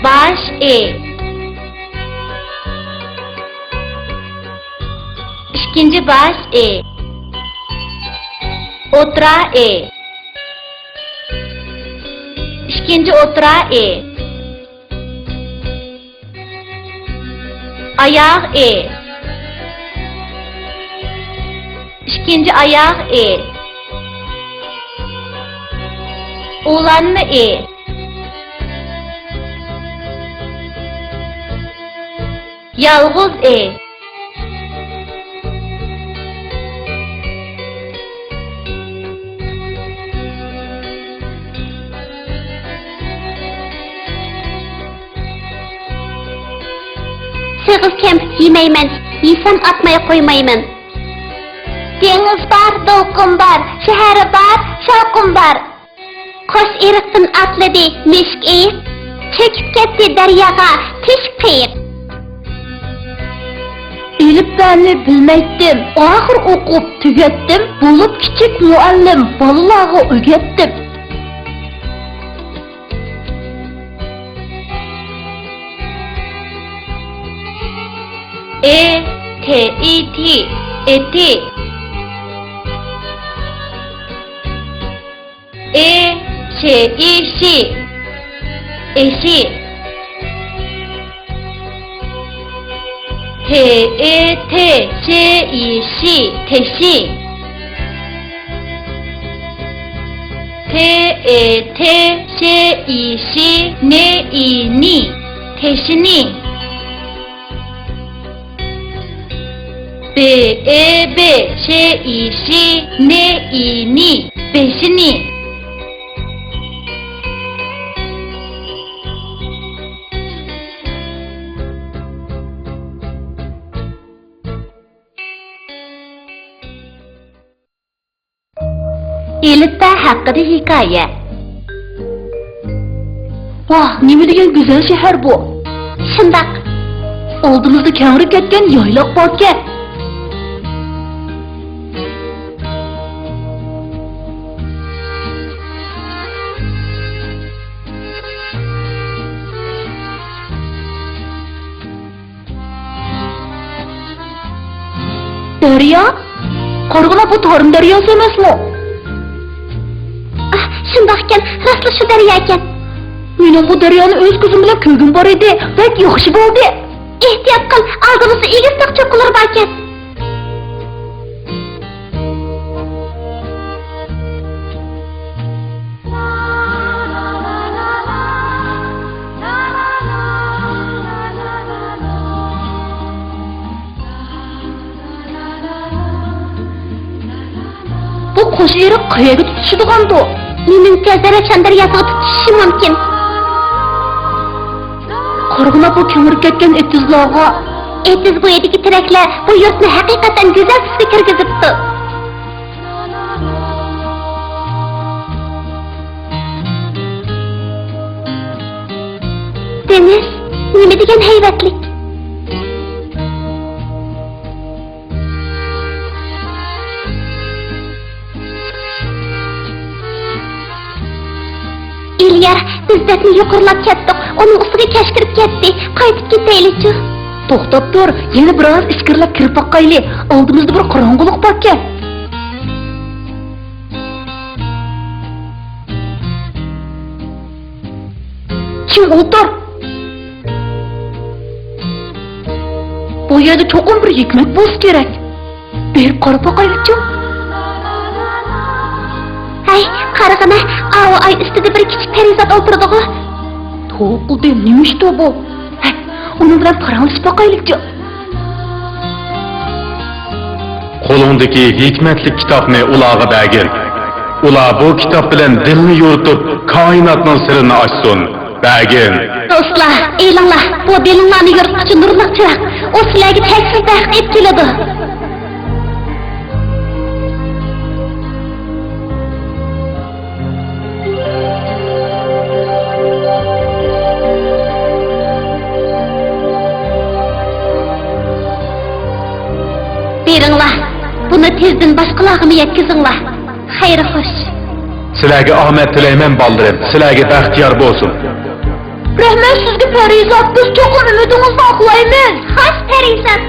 Baş İkinci baş Otra İkinci otra Ayak İkinci ayak Ulanma Yalğız Sığız kempit yemeymen, yesem atmaya koymayman. Deniz var, dolqun var, şehri var, şavqun var. Koş eriqtin atladı, meşk çekip ketdi deryaga, teşk qıyıp. Elip benli bilmeydim, ahır okup tügettim, bulup küçük muallim, balalağı ögettim. Eti eşi teşi teşini beşini Elit'te hakkında hikaye. Vah, neme degan güzel şehir bu. Şundak. Oldumuzda kemrip ketken yaylaq barken. Daryo? Qorg'ula bu Torun daryosi emasmi? Shundoqkan, rostla shu daryo ekan. Mening bu daryoni o'z ko'zim bilan ko'rgim bor edi, bak yaxshi bo'ldi. Ehtiyot qil, oldimizda egiz taqchoqlar bor ekan. Bu qo'shi eriq qayaga tutishadigan-ku? Mening ko'zlari Chandaryosiga tutishi mumkin. Qarg'ina bu kemirib ketgan etizlarga. Etiz bo'yidagi tiraklar bu yurtni haqiqatan go'zal tusga kirgizibdi. Deniz, nima degan haybatlik? İlyar, biz betni yuqurlab ketdik, onun ustiga kashkirib ketdi, qaytib ketaylikchi. To'xtab tur, yana biroz ichkirlab kirib boqayli, oldimizda bir qorong'ulik bor ekan. Kim o'tir? Bu yerda cho'qim bir hikmat bo'lsa kerak. Berib qarab boqaylikchi. Ay, qarag'ana, ay ustida bir kichik perizod o'tirdi-ku. To'qildi, nima ish bu? Hay, uni bilan paranglashib boqaylikchi. Qo'lingdagi hikmatli kitobni ularga bergin. Ular bu kitob bilan dilni yo'ritib, koinotning sirini ochsin. Bergin. Do'stlar, e'lonlar, bu dillarni yo'rituvchi nurli chiroq. O sizlarga cheksiz baxt etib keladi. Beringlar, buni tezdan boshqalarga yetkazinglar. Xayr xo'sh. Sizlarga omad tilayman, boldirim. Sizlarga baxtiyor bo'lsin. Rahmet sizge Parizat, biz çok umidinizden aklaymiz. Hoş Parizat,